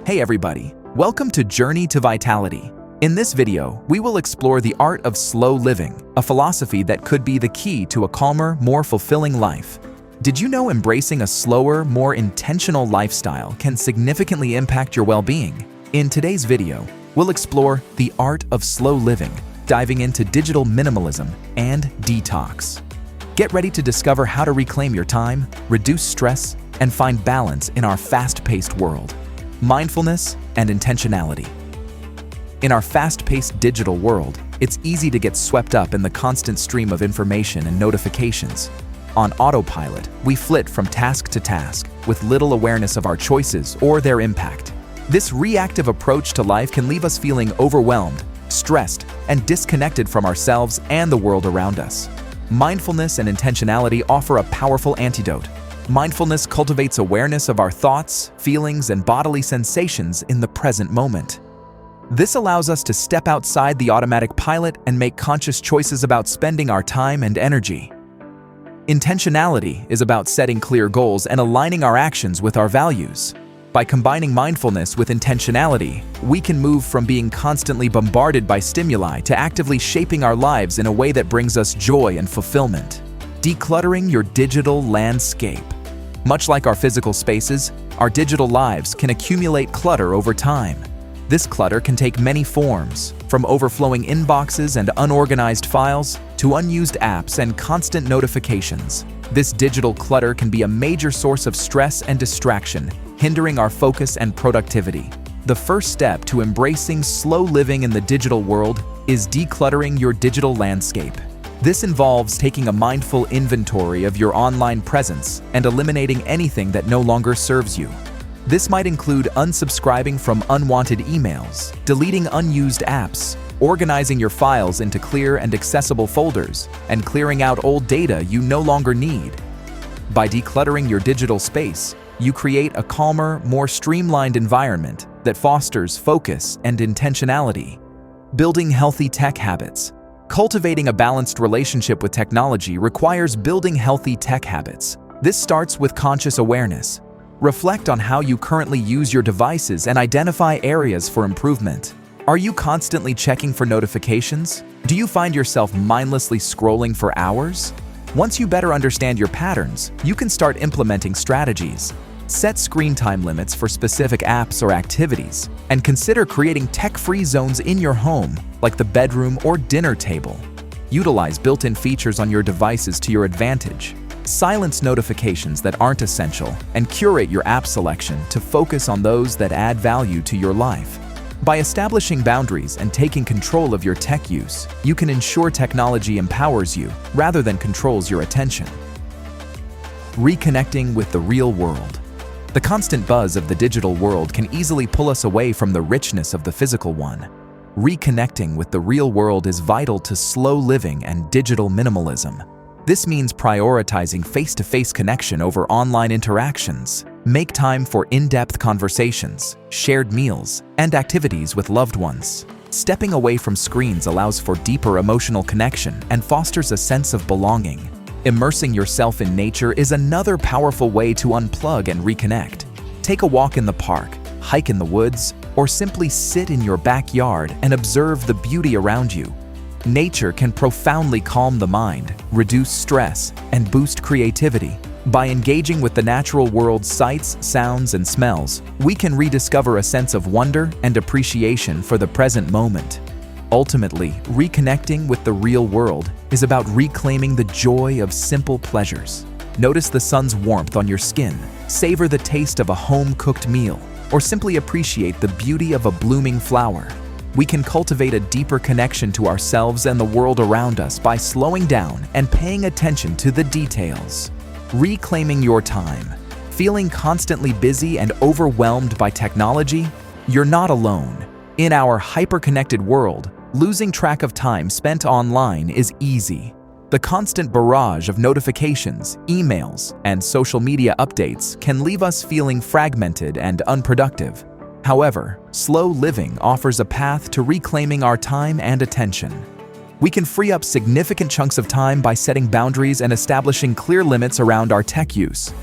Hey everybody, welcome to Journey to Vitality. In this video, we will explore the art of slow living, a philosophy that could be the key to a calmer, more fulfilling life. Did you know embracing a slower, more intentional lifestyle can significantly impact your well-being? In today's video, we'll explore the art of slow living, diving into digital minimalism and detox. Get ready to discover how to reclaim your time, reduce stress, and find balance in our fast-paced world. Mindfulness and intentionality. In our fast-paced digital world, it's easy to get swept up in the constant stream of information and notifications. On autopilot, we flit from task to task with little awareness of our choices or their impact. This reactive approach to life can leave us feeling overwhelmed, stressed, and disconnected from ourselves and the world around us. Mindfulness and intentionality offer a powerful antidote. Mindfulness cultivates awareness of our thoughts, feelings, and bodily sensations in the present moment. This allows us to step outside the automatic pilot and make conscious choices about spending our time and energy. Intentionality is about setting clear goals and aligning our actions with our values. By combining mindfulness with intentionality, we can move from being constantly bombarded by stimuli to actively shaping our lives in a way that brings us joy and fulfillment. Decluttering your digital landscape. Much like our physical spaces, our digital lives can accumulate clutter over time. This clutter can take many forms, from overflowing inboxes and unorganized files to unused apps and constant notifications. This digital clutter can be a major source of stress and distraction, hindering our focus and productivity. The first step to embracing slow living in the digital world is decluttering your digital landscape. This involves taking a mindful inventory of your online presence and eliminating anything that no longer serves you. This might include unsubscribing from unwanted emails, deleting unused apps, organizing your files into clear and accessible folders, and clearing out old data you no longer need. By decluttering your digital space, you create a calmer, more streamlined environment that fosters focus and intentionality. Building healthy tech habits. Cultivating a balanced relationship with technology requires building healthy tech habits. This starts with conscious awareness. Reflect on how you currently use your devices and identify areas for improvement. Are you constantly checking for notifications? Do you find yourself mindlessly scrolling for hours? Once you better understand your patterns, you can start implementing strategies. Set screen time limits for specific apps or activities, and consider creating tech-free zones in your home, like the bedroom or dinner table. Utilize built-in features on your devices to your advantage. Silence notifications that aren't essential, and curate your app selection to focus on those that add value to your life. By establishing boundaries and taking control of your tech use, you can ensure technology empowers you rather than controls your attention. Reconnecting with the real world. The constant buzz of the digital world can easily pull us away from the richness of the physical one. Reconnecting with the real world is vital to slow living and digital minimalism. This means prioritizing face-to-face connection over online interactions. Make time for in-depth conversations, shared meals, and activities with loved ones. Stepping away from screens allows for deeper emotional connection and fosters a sense of belonging. Immersing yourself in nature is another powerful way to unplug and reconnect. Take a walk in the park, hike in the woods, or simply sit in your backyard and observe the beauty around you. Nature can profoundly calm the mind, reduce stress, and boost creativity. By engaging with the natural world's sights, sounds, and smells, we can rediscover a sense of wonder and appreciation for the present moment. Ultimately, reconnecting with the real world is about reclaiming the joy of simple pleasures. Notice the sun's warmth on your skin, savor the taste of a home-cooked meal, or simply appreciate the beauty of a blooming flower. We can cultivate a deeper connection to ourselves and the world around us by slowing down and paying attention to the details. Reclaiming your time. Feeling constantly busy and overwhelmed by technology? You're not alone. In our hyper-connected world, losing track of time spent online is easy. The constant barrage of notifications, emails, and social media updates can leave us feeling fragmented and unproductive. However, slow living offers a path to reclaiming our time and attention. We can free up significant chunks of time by setting boundaries and establishing clear limits around our tech use.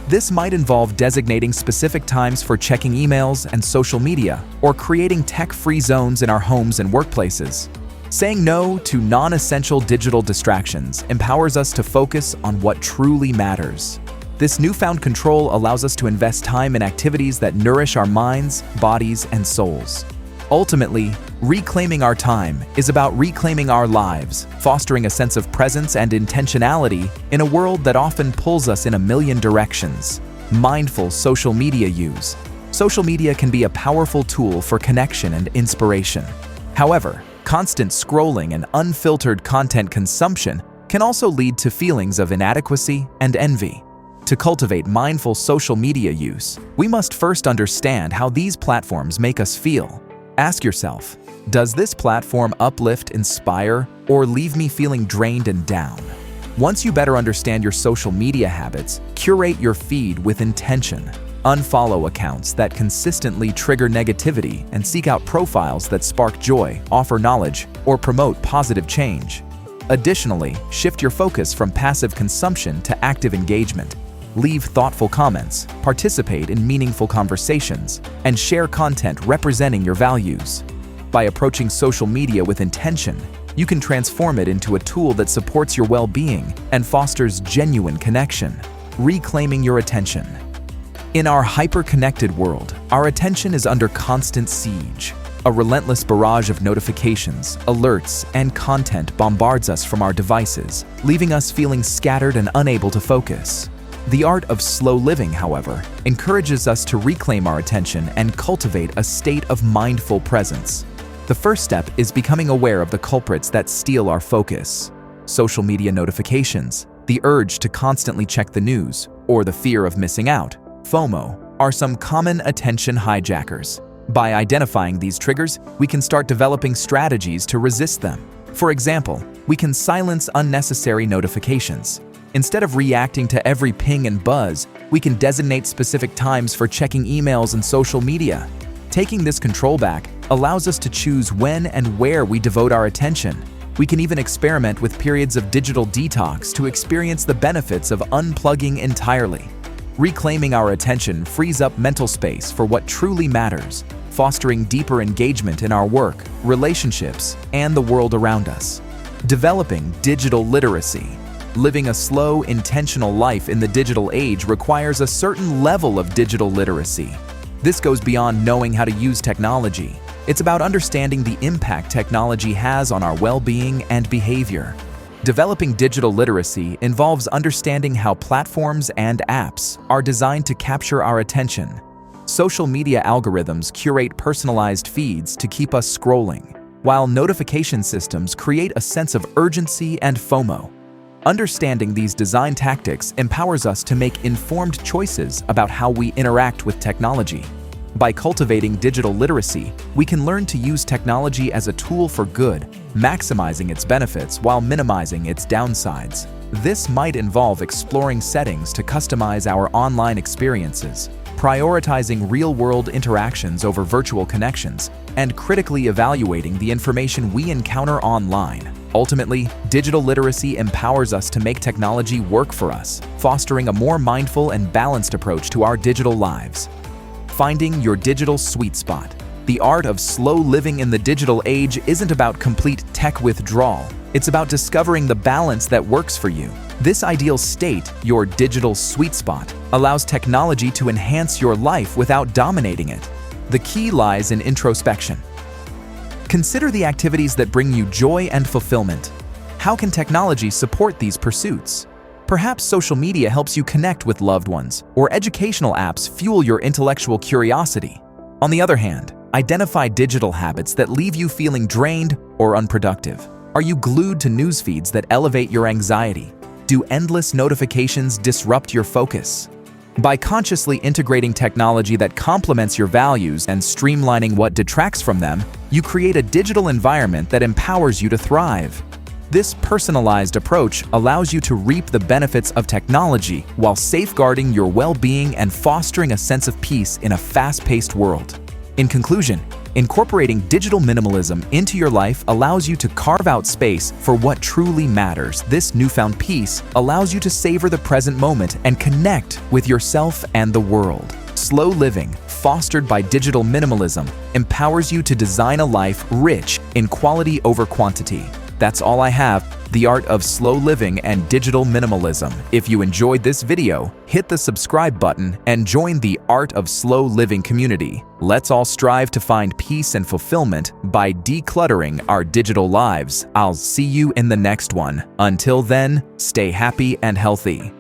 This might involve designating specific times for checking emails and social media, or creating tech-free zones in our homes and workplaces. Saying no to non-essential digital distractions empowers us to focus on what truly matters. This newfound control allows us to invest time in activities that nourish our minds, bodies, and souls. Ultimately, reclaiming our time is about reclaiming our lives, fostering a sense of presence and intentionality in a world that often pulls us in a million directions. Mindful social media use. Social media can be a powerful tool for connection and inspiration. However, constant scrolling and unfiltered content consumption can also lead to feelings of inadequacy and envy. To cultivate mindful social media use, we must first understand how these platforms make us feel. Ask yourself, does this platform uplift, inspire, or leave me feeling drained and down? Once you better understand your social media habits, curate your feed with intention. Unfollow accounts that consistently trigger negativity and seek out profiles that spark joy, offer knowledge, or promote positive change. Additionally, shift your focus from passive consumption to active engagement. Leave thoughtful comments, participate in meaningful conversations, and share content representing your values. By approaching social media with intention, you can transform it into a tool that supports your well-being and fosters genuine connection, reclaiming your attention. In our hyper-connected world, our attention is under constant siege. A relentless barrage of notifications, alerts, and content bombards us from our devices, leaving us feeling scattered and unable to focus. The art of slow living, however, encourages us to reclaim our attention and cultivate a state of mindful presence. The first step is becoming aware of the culprits that steal our focus. Social media notifications, the urge to constantly check the news, or the fear of missing out, FOMO, are some common attention hijackers. By identifying these triggers, we can start developing strategies to resist them. For example, we can silence unnecessary notifications. Instead of reacting to every ping and buzz, we can designate specific times for checking emails and social media. Taking this control back allows us to choose when and where we devote our attention. We can even experiment with periods of digital detox to experience the benefits of unplugging entirely. Reclaiming our attention frees up mental space for what truly matters, fostering deeper engagement in our work, relationships, and the world around us. Developing digital literacy. Living a slow, intentional life in the digital age requires a certain level of digital literacy. This goes beyond knowing how to use technology. It's about understanding the impact technology has on our well-being and behavior. Developing digital literacy involves understanding how platforms and apps are designed to capture our attention. Social media algorithms curate personalized feeds to keep us scrolling, while notification systems create a sense of urgency and FOMO. Understanding these design tactics empowers us to make informed choices about how we interact with technology. By cultivating digital literacy, we can learn to use technology as a tool for good, maximizing its benefits while minimizing its downsides. This might involve exploring settings to customize our online experiences, prioritizing real-world interactions over virtual connections, and critically evaluating the information we encounter online. Ultimately, digital literacy empowers us to make technology work for us, fostering a more mindful and balanced approach to our digital lives. Finding your digital sweet spot. The art of slow living in the digital age isn't about complete tech withdrawal. It's about discovering the balance that works for you. This ideal state, your digital sweet spot, allows technology to enhance your life without dominating it. The key lies in introspection. Consider the activities that bring you joy and fulfillment. How can technology support these pursuits? Perhaps social media helps you connect with loved ones, or educational apps fuel your intellectual curiosity. On the other hand, identify digital habits that leave you feeling drained or unproductive. Are you glued to news feeds that elevate your anxiety? Do endless notifications disrupt your focus? By consciously integrating technology that complements your values and streamlining what detracts from them, you create a digital environment that empowers you to thrive. This personalized approach allows you to reap the benefits of technology while safeguarding your well-being and fostering a sense of peace in a fast-paced world. In conclusion, Incorporating digital minimalism into your life allows you to carve out space for what truly matters. This newfound peace allows you to savor the present moment and connect with yourself and the world. Slow living, fostered by digital minimalism, empowers you to design a life rich in quality over quantity. That's all I have. The art of slow living and digital minimalism. If you enjoyed this video, hit the subscribe button and join the Art of Slow Living community. Let's all strive to find peace and fulfillment by decluttering our digital lives. I'll see you in the next one. Until then, stay happy and healthy.